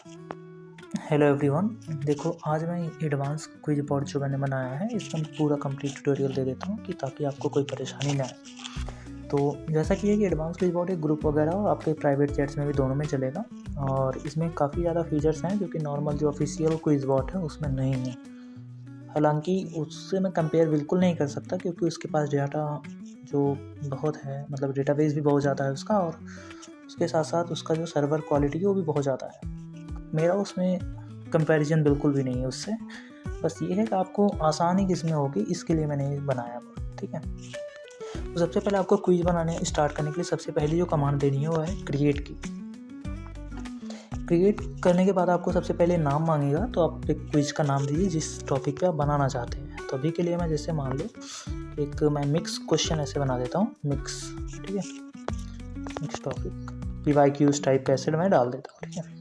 Hello everyone. देखो आज मैं एडवांस क्विज बोर्ड जो मैंने बनाया है इसका पूरा कंप्लीट ट्यूटोरियल दे देता हूँ कि ताकि आपको कोई परेशानी ना आए। तो जैसा कि है कि एडवांस क्विज बोर्ड एक ग्रुप वगैरह और आपके प्राइवेट चैट्स में भी दोनों में चलेगा और इसमें काफ़ी ज़्यादा फीचर्स हैं जो कि नॉर्मल जो ऑफिशियल क्विज बोर्ड है उसमें नहीं है। हालांकि उससे मैं कंपेयर बिल्कुल नहीं कर सकता क्योंकि उसके पास डाटा जो बहुत है, मतलब डेटाबेस भी बहुत ज़्यादा है उसका, और उसके साथ साथ उसका जो सर्वर क्वालिटी है वो भी बहुत ज़्यादा है। मेरा उसमें कंपैरिजन बिल्कुल भी नहीं है उससे। बस ये है कि आपको आसानी किस में होगी इसके लिए मैंने बनाया, ठीक है। तो सबसे पहले आपको क्विज बनाने स्टार्ट करने के लिए सबसे पहली जो कमांड देनी है वो है क्रिएट की। क्रिएट करने के बाद आपको सबसे पहले नाम मांगेगा, तो आप एक क्विज का नाम दीजिए जिस टॉपिक पे आप बनाना चाहते हैं। तो अभी के लिए मैं जैसे मान लो एक मैं मिक्स क्वेश्चन ऐसे बना देता हूँ, मिक्स, ठीक है, मिक्स टॉपिक PYQs टाइप कैसे मैं डाल देता हूँ, ठीक है।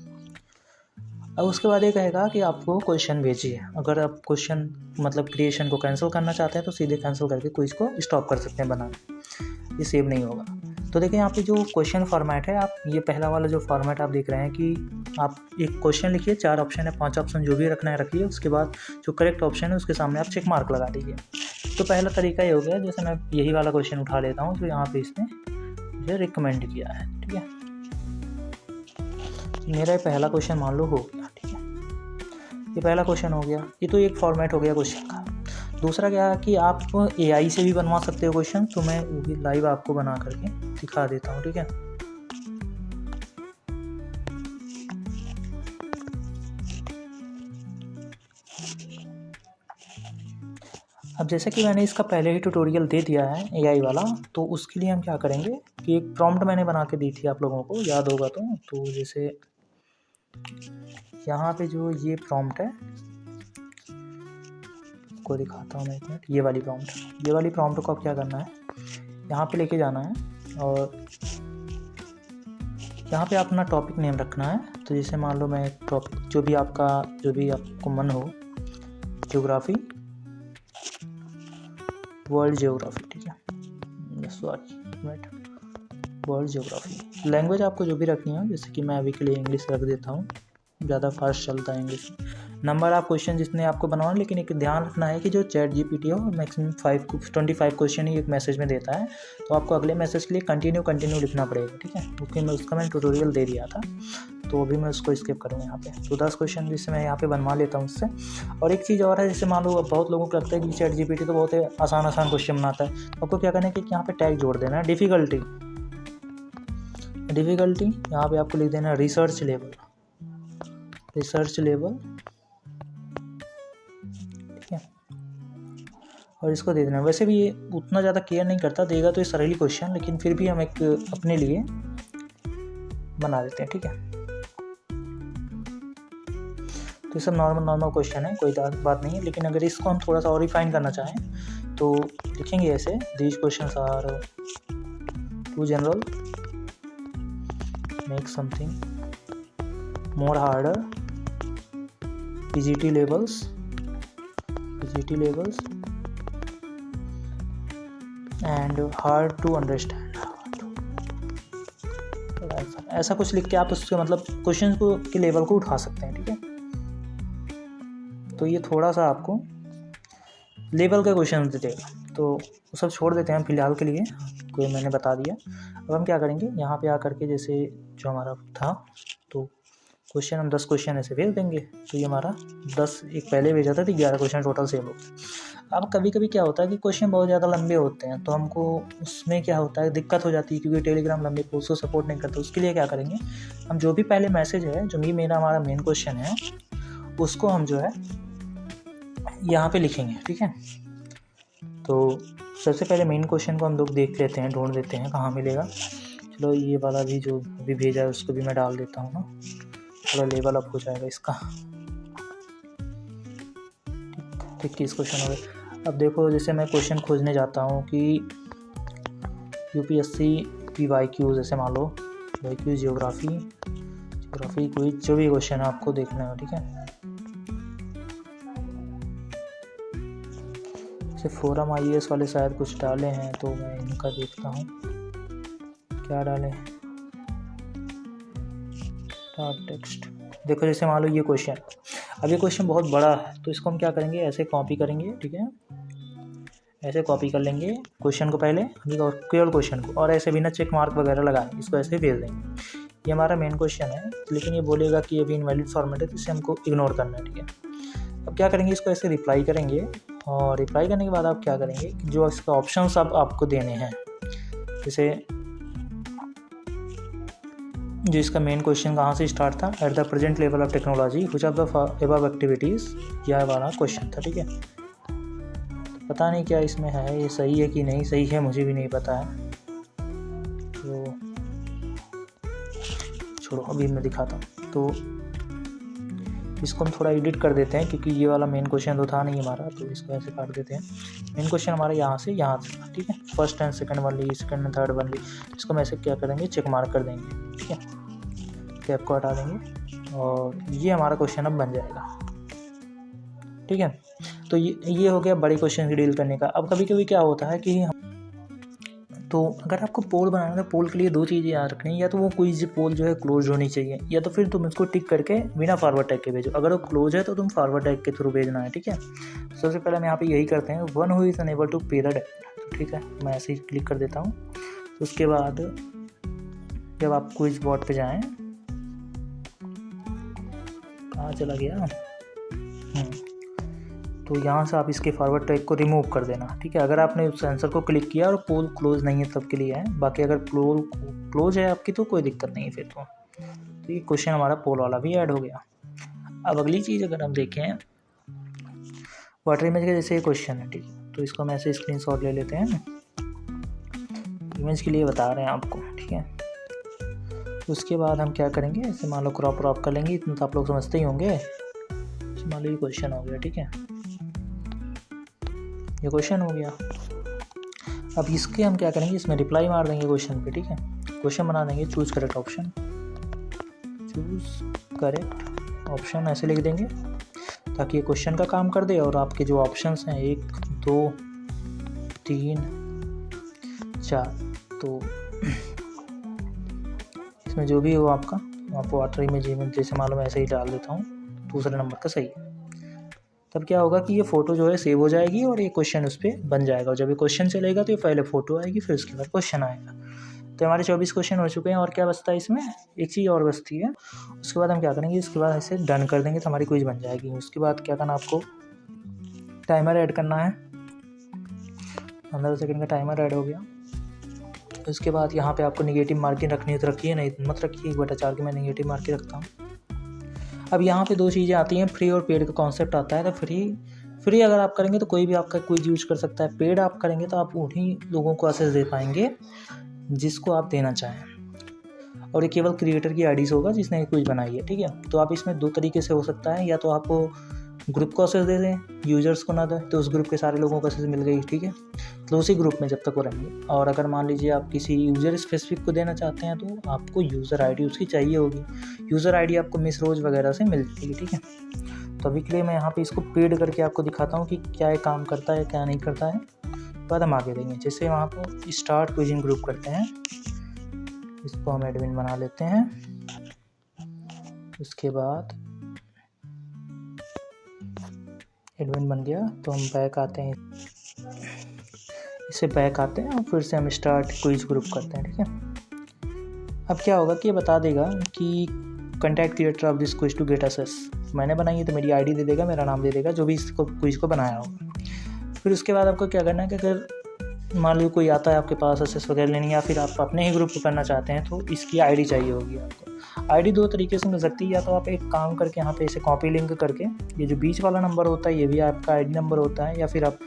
अब उसके बाद ये कहेगा कि आपको क्वेश्चन भेजिए। अगर आप क्वेश्चन मतलब क्रिएशन को कैंसिल करना चाहते हैं तो सीधे कैंसिल करके क्विज को स्टॉप कर सकते हैं बनाना, ये सेव नहीं होगा। तो देखिए यहाँ पे जो क्वेश्चन फॉर्मेट है, आप ये पहला वाला जो फॉर्मेट आप देख रहे हैं कि आप एक क्वेश्चन लिखिए, 4 ऑप्शन है, 5 ऑप्शन जो भी रखना है रखिए, उसके बाद जो करेक्ट ऑप्शन है उसके सामने आप चेक मार्क लगा दीजिए। तो पहला तरीका ये हो गया, जैसे मैं यही वाला क्वेश्चन उठा लेता हूँ जो यहाँ पे इसने मुझे रिकमेंड किया है, ठीक है। मेरा ये पहला क्वेश्चन मान लो हो गया, ठीक है, ये पहला क्वेश्चन हो गया। ये तो एक फॉर्मेट हो गया क्वेश्चन का। दूसरा क्या है कि आप AI से भी बनवा सकते हो क्वेश्चन, तो मैं वो भी लाइव आपको बना करके दिखा देता हूँ, ठीक है। अब जैसे कि मैंने इसका पहले ही ट्यूटोरियल दे दिया है AI वाला, तो उसके लिए हम क्या करेंगे कि एक प्रॉम्प्ट मैंने बना के दी थी, आप लोगों को याद होगा तो जैसे यहाँ पे जो ये प्रॉम्प्ट है को दिखाता हूँ मैं, एक मिनट। ये वाली प्रॉम्प्ट को आप क्या करना है, यहाँ पे लेके जाना है और यहाँ पे अपना टॉपिक नेम रखना है। तो जैसे मान लो मैं टॉपिक जो भी आपको मन हो, ज्योग्राफी, वर्ल्ड ज्योग्राफी, ठीक है, सॉरी वर्ल्ड ज्योग्राफी। लैंग्वेज आपको जो भी रखनी है, जैसे कि मैं अभी के लिए इंग्लिश रख देता हूँ, ज़्यादा फास्ट चलता है इंग्लिश। नंबर आप क्वेश्चन जितने आपको बनवाना, लेकिन एक ध्यान रखना है कि जो ChatGPT है वो मैक्सिमम 25 क्वेश्चन ही एक मैसेज में देता है, तो आपको अगले मैसेज के लिए कंटिन्यू लिखना पड़ेगा, ठीक है। क्योंकि मैं उसका ट्यूटोरियल दे दिया था, तो अभी मैं उसको स्किप करूँगा यहाँ पे। तो 10 क्वेश्चन जिससे मैं यहाँ पे बनवा लेता हूँ उससे। और एक चीज़ और है, जैसे मान लो बहुत लोगों को लगता है कि ChatGPT तो बहुत आसान क्वेश्चन बनाता है, तो आपको क्या करना है कि यहाँ पे टैग जोड़ देना है, डिफ़िकल्टी यहाँ पे आपको लिख देना है रिसर्च लेवल, ठीक है, और इसको दे देना। वैसे भी ये उतना ज़्यादा केयर नहीं करता, देगा तो ये सरल क्वेश्चन, लेकिन फिर भी हम एक अपने लिए बना देते हैं, ठीक है। तो ये सब नॉर्मल क्वेश्चन है, कोई बात नहीं है। लेकिन अगर इसको हम थोड़ा सा और रिफाइन करना चाहें तो लिखेंगे ऐसे, these questions are too general, make something more harder, PGT levels and hard to understand। ऐसा कुछ लिख के आप उसके मतलब क्वेश्चन को के लेवल को उठा सकते हैं, ठीक है। तो ये थोड़ा सा आपको लेवल का क्वेश्चन देगा, तो वो सब छोड़ देते हैं फिलहाल के लिए, कोई मैंने बता दिया। अब हम क्या करेंगे, यहाँ पे आकर के जैसे जो हमारा था, तो क्वेश्चन हम 10 क्वेश्चन ऐसे भेज देंगे। तो ये हमारा 10 एक पहले भेजा था, तो 11 क्वेश्चन टोटल सेव हो। अब कभी कभी क्या होता है कि क्वेश्चन बहुत ज़्यादा लंबे होते हैं, तो हमको उसमें क्या होता है, दिक्कत हो जाती है, क्योंकि टेलीग्राम लंबे पोस्ट को सपोर्ट नहीं करता। उसके लिए क्या करेंगे, हम जो भी पहले मैसेज है, जो भी हमारा मेन क्वेश्चन है, उसको हम जो है यहाँ पर लिखेंगे, ठीक है। तो सबसे पहले मेन क्वेश्चन को हम लोग देख लेते हैं, ढूंढ लेते हैं कहाँ मिलेगा। चलो ये वाला भी जो अभी भेजा है उसको भी मैं डाल देता हूँ ना, थोड़ा लेवल अप हो जाएगा इसका। 21 क्वेश्चन हो गए। अब देखो जैसे मैं क्वेश्चन खोजने जाता हूँ कि UPSC PYQ, जैसे मान लो PYQ ज्योग्राफी कोई जो भी क्वेश्चन है आपको देखना है, ठीक है। जैसे फोरम IAS वाले शायद कुछ डाले हैं, तो मैं इनका देखता हूँ क्या डाले हैं। स्टार्ट टेक्स्ट, देखो जैसे मान लो ये क्वेश्चन, अब ये क्वेश्चन बहुत बड़ा है तो इसको हम क्या करेंगे, ऐसे कॉपी करेंगे, ठीक है, ऐसे कॉपी कर लेंगे क्वेश्चन को पहले, ठीक है, और केवल क्वेश्चन को, और ऐसे बिना चेक मार्क वगैरह लगाए इसको ऐसे भेज देंगे। ये हमारा मेन क्वेश्चन है, लेकिन ये बोलेगा कि अभी इनवैलिड फॉर्मेट है तो इसे हमको इग्नोर करना है, ठीक है। अब क्या करेंगे, इसको ऐसे रिप्लाई करेंगे, और रिप्लाई करने के बाद आप क्या करेंगे कि जो इसका ऑप्शंस अब आपको देने हैं, जैसे जो इसका मेन क्वेश्चन कहाँ से स्टार्ट था, at the present level of technology which of the above activities, यह वाला क्वेश्चन था, ठीक है। तो पता नहीं क्या इसमें है, ये सही है कि नहीं सही है मुझे भी नहीं पता है, तो छोड़ो अभी मैं दिखाता हूँ। तो इसको हम थोड़ा एडिट कर देते हैं क्योंकि ये वाला मेन क्वेश्चन तो था नहीं हमारा, तो इसको ऐसे काट देते हैं। मेन क्वेश्चन हमारा यहाँ से था, ठीक है, first and second only, second and third only, इसको हम ऐसे क्या करेंगे, चेक मार्क कर देंगे, ठीक है, कैप को हटा देंगे और ये हमारा क्वेश्चन अब बन जाएगा, ठीक है। तो ये हो गया बड़े क्वेश्चन की डील करने का। अब कभी कभी क्या होता है कि तो अगर आपको पोल बनाना है तो पोल के लिए दो चीज़ें याद रखनी है, या तो वो कोई पोल जो है क्लोज होनी चाहिए, या तो फिर तुम इसको टिक करके बिना फॉरवर्ड टैग के भेजो। अगर वो क्लोज है तो तुम फॉरवर्ड टैग के थ्रू भेजना है, ठीक है। सबसे पहले हम यहाँ पे यही करते हैं, one who is unable to pay the debt, ठीक है, मैं ऐसे ही क्लिक कर देता हूँ। तो उसके बाद जब आप क्विज बोर्ड पे जाएँ, कहाँ चला गया, तो यहाँ से आप इसके फॉरवर्ड टैग को रिमूव कर देना, ठीक है। अगर आपने उस आंसर को क्लिक किया और पोल क्लोज नहीं है तब के लिए है, बाकी अगर पोल क्लोज है आपकी तो कोई दिक्कत नहीं है फिर तो ये क्वेश्चन हमारा पोल वाला भी ऐड हो गया। अब अगली चीज़ अगर हम देखें वाटर इमेज का, जैसे क्वेश्चन है, ठीक है, तो इसको हम ऐसे स्क्रीनशॉट ले लेते हैं, इमेज के लिए बता रहे हैं आपको, ठीक है। उसके बाद हम क्या करेंगे, ऐसे मान लो क्रॉप कर लेंगे, इतना तो आप लोग समझते ही होंगे। मान लो ये क्वेश्चन हो गया, ठीक है, ये क्वेश्चन हो गया। अब इसके हम क्या करेंगे, इसमें रिप्लाई मार देंगे क्वेश्चन पे, ठीक है, क्वेश्चन बना देंगे, choose correct option, choose correct option ऐसे लिख देंगे ताकि ये क्वेश्चन का काम कर दे, और आपके जो ऑप्शंस हैं 1 2 3 4, तो इसमें जो भी हो आपका, आपको वाटर इमेज जैसे मालूम ऐसे ही डाल देता हूँ, दूसरे नंबर का सही है। तब क्या होगा कि ये फ़ोटो जो है सेव हो जाएगी और ये क्वेश्चन उस पर बन जाएगा, और जब ये क्वेश्चन चलेगा तो ये पहले फ़ोटो आएगी फिर उसके बाद क्वेश्चन आएगा। तो हमारे 24 क्वेश्चन हो चुके हैं, और क्या बचता है इसमें, एक चीज़ और बचती है। उसके बाद हम क्या करेंगे, इसके बाद ऐसे डन कर देंगे तो हमारी क्विज बन जाएगी। उसके बाद क्या करना, आपको टाइमर ऐड करना है, 15 सेकेंड का टाइमर ऐड हो गया। उसके बाद यहाँ पे आपको नेगेटिव मार्किंग रखनी है तो रखिए, नहीं मत रखिए, 1/4 की मैं नेगेटिव मार्किंग रखता हूँ। अब यहाँ पे दो चीज़ें आती हैं, फ्री और पेड का कॉन्सेप्ट आता है। तो फ्री अगर आप करेंगे तो कोई भी आपका क्विज यूज कर सकता है, पेड आप करेंगे तो आप उन्हीं लोगों को एक्सेस दे पाएंगे जिसको आप देना चाहें, और ये केवल क्रिएटर की आईडी से होगा जिसने क्विज बनाई है, ठीक है। तो आप इसमें दो तरीके से हो सकता है, या तो आपको ग्रुप को एक्सेस दे दें, यूजर्स को ना दें, तो उस ग्रुप के सारे लोगों को एक्सेस मिल गई, ठीक है, तो उसी ग्रुप में जब तक वो रहेंगे। और अगर मान लीजिए आप किसी यूज़र स्पेसिफिक को देना चाहते हैं तो आपको यूज़र आईडी उसकी चाहिए होगी, यूज़र आईडी आपको मिस रोज वगैरह से मिल जाएगी, ठीक है। तो अभी के लिए मैं यहाँ पे इसको पेड करके आपको दिखाता हूँ कि क्या ये काम करता है क्या नहीं करता है, बाद हम आगे देंगे। जैसे वहाँ पर स्टार्ट क्विजिंग ग्रुप करते हैं, इसको हम एडमिन बना लेते हैं। उसके बाद एडमिन बन गया तो हम बैक आते हैं, इसे बैक आते हैं और फिर से हम स्टार्ट क्विज ग्रुप करते हैं, ठीक है। अब क्या होगा कि ये बता देगा कि contact creator of this quiz to get access, मैंने बनाई है तो मेरी आईडी दे देगा, मेरा नाम दे देगा, जो भी इसको क्विज को बनाया होगा। फिर उसके बाद आपको क्या करना है कि अगर मान लो कोई आता है आपके पास एक्सेस वगैरह लेनी, या फिर आप अपने ही ग्रुप को करना चाहते हैं, तो इसकी आईडी चाहिए होगी आपको। आईडी दो तरीके से मिल सकती है, या तो आप एक काम करके यहाँ पे ऐसे कॉपी लिंक करके, ये जो बीच वाला नंबर होता है ये भी आपका आईडी नंबर होता है, या फिर आप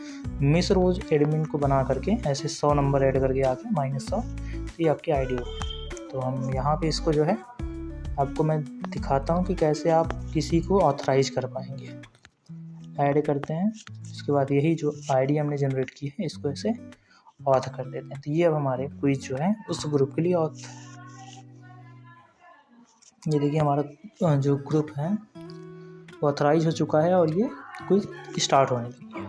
मिस रोज एडमिन को बना करके ऐसे 100 नंबर ऐड करके आके -100, तो ये आपकी आईडी होगी। तो हम यहाँ पे इसको जो है आपको मैं दिखाता हूँ कि कैसे आप किसी को ऑथराइज कर पाएंगे। ऐड करते हैं, उसके बाद यही जो आईडी हमने जनरेट की है इसको ऐसे ऑथ कर देते हैं। तो ये अब हमारे क्विज जो है उस ग्रुप के लिए ऑथ, ये देखिए हमारा जो ग्रुप है वो ऑथराइज हो चुका है और ये क्विज स्टार्ट होने लगी है।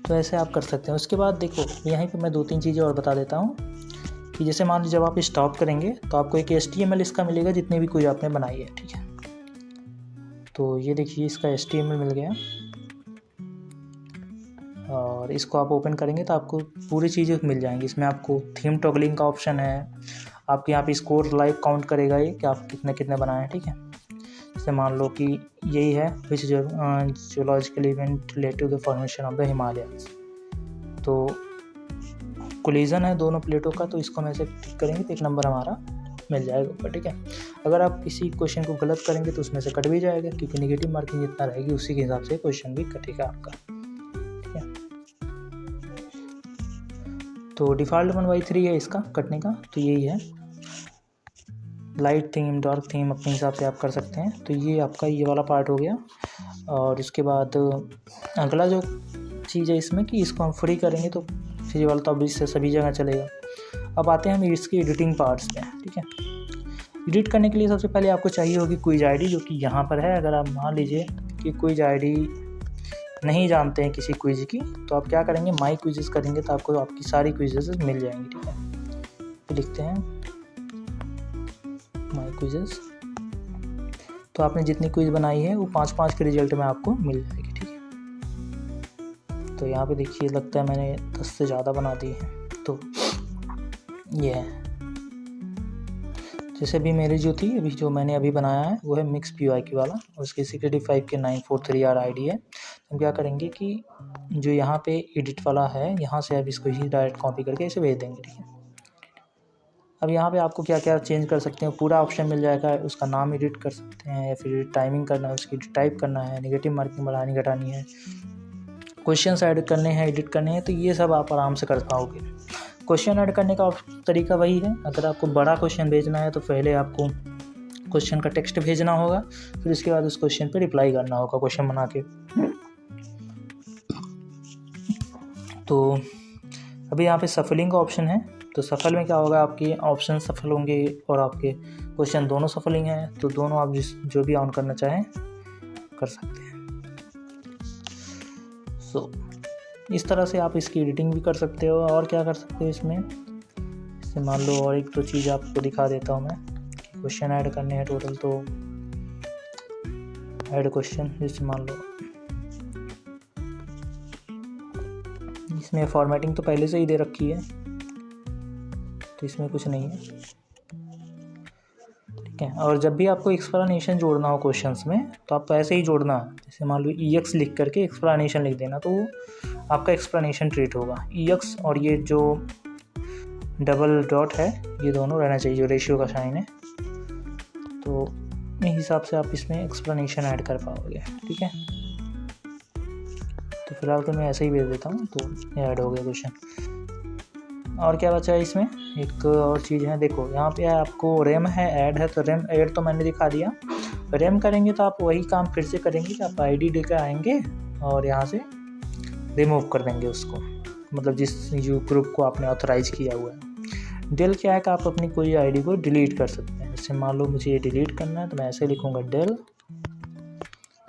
तो ऐसे आप कर सकते हैं। उसके बाद देखो यहीं पे मैं 2-3 चीज़ें और बता देता हूँ कि जैसे मान लीजिए जब आप स्टॉप करेंगे तो आपको एक HTML इसका मिलेगा जितनी भी क्विज आपने बनाई है, ठीक है। तो ये देखिए इसका HTML मिल गया और इसको आप ओपन करेंगे तो आपको पूरी चीज़ें मिल जाएंगी। इसमें आपको थीम टॉगलिंग का ऑप्शन है, आपके यहाँ पे स्कोर लाइव काउंट करेगा ये कि आप कितने कितने बनाए हैं, ठीक है। जैसे मान लो कि यही है which geological event related to the formation of the Himalayas, तो कोलिजन है दोनों प्लेटों का, तो इसको हम ऐसे टिक करेंगे तो एक नंबर हमारा मिल जाएगा ऊपर, ठीक है। अगर आप किसी क्वेश्चन को गलत करेंगे तो उसमें से कट भी जाएगा, क्योंकि नेगेटिव मार्किंग जितना रहेगी उसी के हिसाब से क्वेश्चन भी कटेगा आपका, ठीक है। तो डिफ़ॉल्ट 1/3 है इसका कटने का, तो यही है। लाइट थीम डार्क थीम अपने हिसाब से आप कर सकते हैं। तो ये आपका ये वाला पार्ट हो गया। और इसके बाद अगला जो चीज़ है इसमें कि इसको हम फ्री करेंगे तो फ्री वाला तो अभी से सभी जगह चलेगा। अब आते हैं हम इसकी एडिटिंग पार्ट्स पे, ठीक है। एडिट करने के लिए सबसे पहले आपको चाहिए होगी क्विज आईडी, जो कि यहाँ पर है। अगर आप मान लीजिए कि क्विज आईडी नहीं जानते हैं किसी क्विज की, तो आप क्या करेंगे, माई क्विजेस करेंगे तो आपको आपकी सारी क्विजेस मिल जाएंगी, ठीक है। तो लिखते हैं माई क्विजेस, तो आपने जितनी क्विज बनाई है वो 5-5 के रिजल्ट में आपको मिल जाएगी, ठीक है। तो यहाँ पे देखिए लगता है मैंने 10 से ज़्यादा बना दी है। तो ये है, जैसे भी मेरी जो थी अभी जो मैंने अभी बनाया है वो है मिक्स PYQ वाला, और उसकी सिक्योरिटी 5K943R ID है। तो हम क्या करेंगे कि जो यहाँ पे एडिट वाला है यहाँ से अब इसको ही डायरेक्ट कॉपी करके इसे भेज देंगे, ठीक है। अब यहाँ पे आपको क्या क्या चेंज कर सकते हैं पूरा ऑप्शन मिल जाएगा। उसका नाम एडिट कर सकते हैं, या फिर टाइमिंग करना है, उसकी टाइप करना है, नेगेटिव मार्किंग बढ़ानी घटानी है, क्वेश्चंस ऐड करने हैं, एडिट करने हैं, तो ये सब आप आराम से कर पाओगे। क्वेश्चन ऐड करने का तरीका वही है। अगर आपको बड़ा क्वेश्चन भेजना है तो पहले आपको क्वेश्चन का टेक्स्ट भेजना होगा, फिर उसके बाद उस क्वेश्चन पे रिप्लाई करना होगा क्वेश्चन बना के। तो अभी यहाँ पे सफलिंग का ऑप्शन है, तो सफल में क्या होगा, आपके ऑप्शन सफल होंगे और आपके क्वेश्चन दोनों सफलिंग हैं, तो दोनों आप जो भी ऑन करना चाहें कर सकते हैं। सो इस तरह से आप इसकी एडिटिंग भी कर सकते हो। और क्या कर सकते हो इसमें, इससे मान लो और एक तो चीज़ आपको दिखा देता हूँ मैं, क्वेश्चन ऐड करने हैं टोटल, तो ऐड क्वेश्चन, जैसे मान लो इसमें फॉर्मेटिंग तो पहले से ही दे रखी है, तो इसमें कुछ नहीं है, ठीक है। और जब भी आपको एक्सप्लेनेशन जोड़ना हो क्वेश्चंस में तो आपको ऐसे ही जोड़ना है, जैसे मान लो EX लिख करके एक्सप्लेनेशन लिख देना, तो आपका एक्सप्लेनेशन ट्रीट होगा। EX और ये जो डबल डॉट है ये दोनों रहना चाहिए, जो रेशियो का साइन है, तो इस हिसाब से आप इसमें एक्सप्लेनेशन ऐड कर पाओगे, ठीक है। तो फिलहाल तो मैं ऐसे ही भेज देता हूँ, तो ये ऐड हो गया क्वेश्चन। और क्या बचा है इसमें, एक और चीज़ है, देखो यहाँ पे आपको रेम है, ऐड है, तो रेम ऐड तो मैंने दिखा दिया। रेम करेंगे तो आप वही काम फिर से करेंगे कि आप ID लेकर आएंगे और यहाँ से रिमूव कर देंगे उसको, मतलब जिस ग्रुप को आपने ऑथराइज किया हुआ है। डेल क्या है कि आप अपनी कोई ID को डिलीट कर सकते हैं। जैसे मान लो मुझे ये डिलीट करना है तो मैं ऐसे लिखूँगा डेल,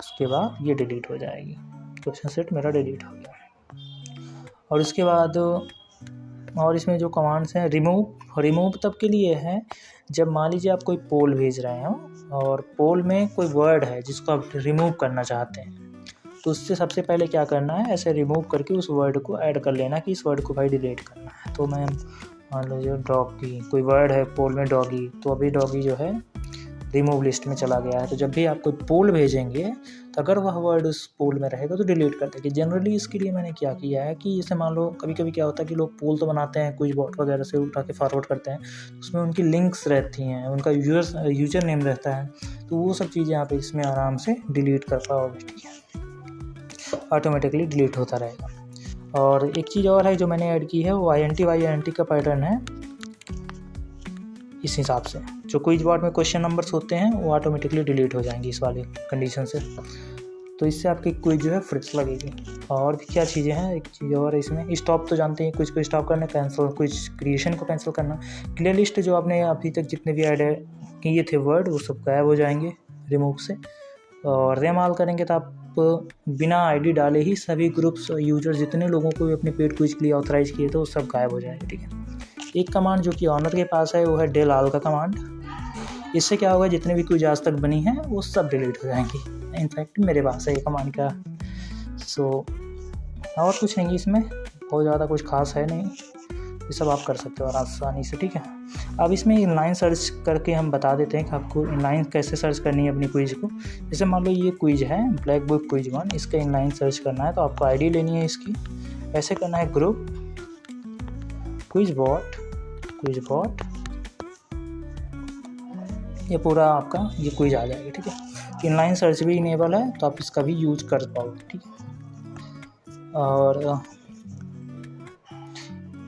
उसके बाद ये डिलीट हो जाएगी, क्वेश्चन सेट मेरा डिलीट हो गया। और उसके बाद और इसमें जो कमांड्स हैं, रिमूव तब के लिए है जब मान लीजिए आप कोई पोल भेज रहे हो और पोल में कोई वर्ड है जिसको आप रिमूव करना चाहते हैं, तो उससे सबसे पहले क्या करना है, ऐसे रिमूव करके उस वर्ड को ऐड कर लेना कि इस वर्ड को भाई डिलीट करना है। तो मैं मान लीजिए डॉगी, कोई वर्ड है पोल में डॉगी, तो अभी डॉगी जो है रिमूव लिस्ट में चला गया है। तो जब भी आप कोई पोल भेजेंगे तो अगर वह वर्ड उस पोल में रहेगा तो डिलीट कर देंगे। जनरली इसके लिए मैंने क्या किया है कि जैसे मान लो कभी कभी क्या होता है कि लोग पोल तो बनाते हैं, कुछ बॉट वगैरह से उठा के फॉरवर्ड करते हैं, उसमें उनकी लिंक्स रहती हैं, उनका यूज़र नेम रहता है, तो वो सब चीज़ें आप इसमें आराम से डिलीट कर पाओगे, ठीक है, ऑटोमेटिकली डिलीट होता रहेगा। और एक चीज़ और है जो मैंने ऐड की है, वो INT का पैटर्न है। इस हिसाब से जो क्विज बोर्ड में क्वेश्चन नंबर्स होते हैं वो ऑटोमेटिकली डिलीट हो जाएंगी इस वाली कंडीशन से, तो इससे आपकी क्विज जो है फ्रेश लगेगी। और भी क्या चीज़ें हैं, एक चीज़ और है इसमें, स्टॉप तो जानते हैं, कुछ को स्टॉप करना, कैंसिल, कुछ क्रिएशन को कैंसिल करना। क्लियर लिस्ट जो आपने अभी तक जितने भी ऐड किए थे वर्ड वो सब गायब हो जाएंगे रिमूव से। और रेम ऑल करेंगे तो आप बिना ID डाले ही सभी ग्रुप्स यूजर जितने लोगों को भी अपने पेड क्विज के लिए ऑथराइज किए थे वो सब गायब हो जाएंगे, ठीक है। एक कमांड जो कि ऑनर के पास है वो है del all का कमांड। इससे क्या होगा, जितने भी क्विज आज तक बनी हैं वो सब डिलीट हो जाएंगी। इनफैक्ट मेरे पास है ये कमांड का। सो और कुछ नहीं इसमें, बहुत ज़्यादा कुछ खास है नहीं, ये सब आप कर सकते हो आसानी से, ठीक है। अब इसमें इनलाइन सर्च करके हम बता देते हैं कि आपको इनलाइन कैसे सर्च करनी है अपनी क्विज को। जैसे मान लो ये क्विज है ब्लैक बुक क्विज 1, इसका इनलाइन सर्च करना है तो आपको आईडी लेनी है इसकी। ऐसे करना है ग्रुप क्विज बॉट, ये पूरा आपका ये क्विज आ जाएगा, ठीक है। इनलाइन सर्च भी इनेबल है तो आप इसका भी यूज कर पाओगे, ठीक है। और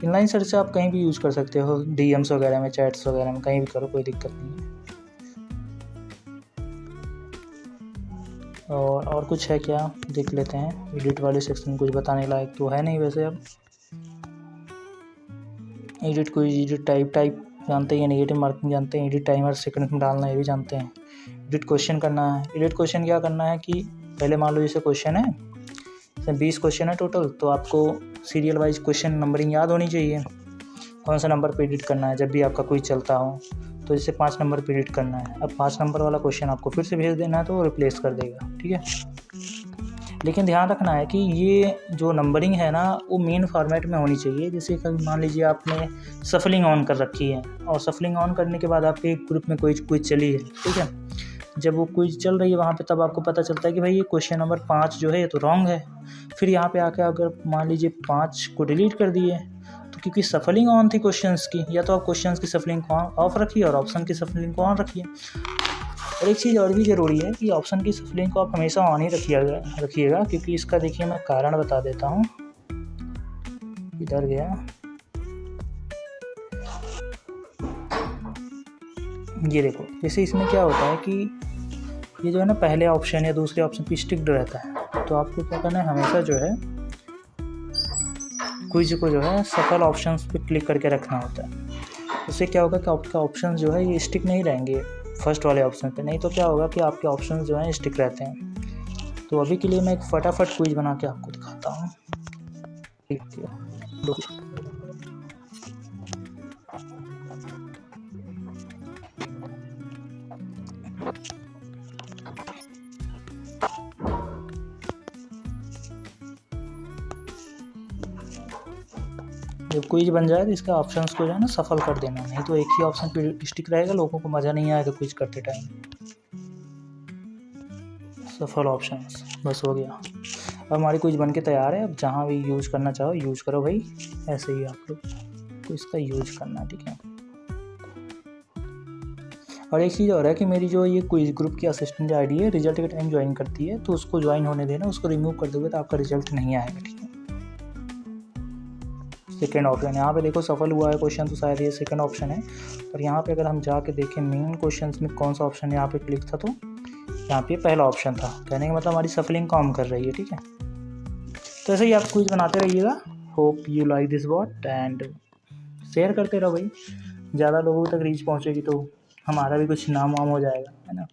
इनलाइन सर्च आप कहीं भी यूज़ कर सकते हो, डीएम्स वगैरह में, चैट्स वगैरह में, कहीं भी करो, कोई दिक्कत नहीं है। और कुछ है क्या, देख लेते हैं। एडिट वाले सेक्शन कुछ बताने लायक तो है नहीं वैसे। अब एडिट क्विज, एडिट टाइप जानते हैं, नेगेटिव मार्किंग जानते हैं, एडिट टाइमर सेकंड में डालना है ये भी जानते हैं। एडिट क्वेश्चन करना है। एडिट क्वेश्चन क्या करना है कि पहले मान लो जैसे क्वेश्चन है, जैसे 20 क्वेश्चन है टोटल, तो आपको सीरियल वाइज क्वेश्चन नंबरिंग याद होनी चाहिए, कौन सा नंबर पे एडिट करना है जब भी आपका क्विज चलता हो। तो जैसे 5 नंबर पे एडिट करना है, अब 5 नंबर वाला क्वेश्चन आपको फिर से भेज देना है तो वो रिप्लेस कर देगा, ठीक है। लेकिन ध्यान रखना है कि ये जो नंबरिंग है ना वो मेन फॉर्मेट में होनी चाहिए। जैसे कभी मान लीजिए आपने सफलिंग ऑन कर रखी है और सफलिंग ऑन करने के बाद आपके ग्रुप में कोई क्विज चली है, ठीक है। जब वो क्विज चल रही है वहाँ पे, तब आपको पता चलता है कि भाई ये क्वेश्चन नंबर 5 जो है ये तो रॉन्ग है। फिर यहाँ पे आके अगर मान लीजिए 5 को डिलीट कर दिए, तो क्योंकि सफलिंग ऑन थी क्वेश्चंस की, या तो आप क्वेश्चंस की सफलिंग को ऑफ रखिए और ऑप्शन की सफलिंग को ऑन रखिए। और एक चीज़ और भी ज़रूरी है कि ऑप्शन की सफलिंग को आप हमेशा ऑन ही रखिएगा, क्योंकि इसका देखिए मैं कारण बता देता हूँ। इधर गया, ये देखो, जैसे इसमें क्या होता है कि ये जो है ना पहले ऑप्शन या दूसरे ऑप्शन पे स्टिक्ड रहता है, तो आपको क्या करना है, हमेशा जो है क्विज को जो है सफल ऑप्शंस पे क्लिक करके रखना होता है। इससे क्या होगा कि आपका ऑप्शन जो है ये स्टिक नहीं रहेंगे फर्स्ट वाले ऑप्शन पे, नहीं तो क्या होगा कि आपके ऑप्शन जो हैं स्टिक रहते हैं। तो अभी के लिए मैं एक फटाफट क्विज बना के आपको दिखाता हूँ, ठीक है। जब क्विज बन जाए तो इसका ऑप्शंस को जो है ना सफल कर देना, नहीं तो एक ही ऑप्शन पे स्टिक रहेगा, लोगों को मज़ा नहीं आएगा क्विज करते टाइम। सफल ऑप्शंस, बस हो गया। अब हमारी क्विज बन के तैयार है। अब जहाँ भी यूज़ करना चाहो यूज़ करो भाई, ऐसे ही आप लोग को इसका यूज़ करना, ठीक है। और एक चीज़ और है कि मेरी जो ये क्विज ग्रुप की असिस्टेंट आईडी है रिजल्ट के टाइम ज्वाइन करती है, तो उसको ज्वाइन होने देना, उसको रिमूव कर दोगे तो आपका रिजल्ट नहीं आएगा, ठीक है। सेकेंड ऑप्शन यहाँ पे देखो, सफल हुआ है क्वेश्चन, तो शायद ये सेकंड ऑप्शन है। और यहाँ पे अगर हम जाके देखें मेन क्वेश्चंस में कौन सा ऑप्शन यहाँ पे क्लिक था, तो यहाँ पे पहला ऑप्शन था। कहने का मतलब हमारी सफलिंग काम कर रही है, ठीक है। तो ऐसे ही आप क्विज बनाते रहिएगा। Hope you like this bot and share करते रहो भाई, ज़्यादा लोगों तक रीच पहुँचेगी तो हमारा भी कुछ नाम वाम हो जाएगा, है ना।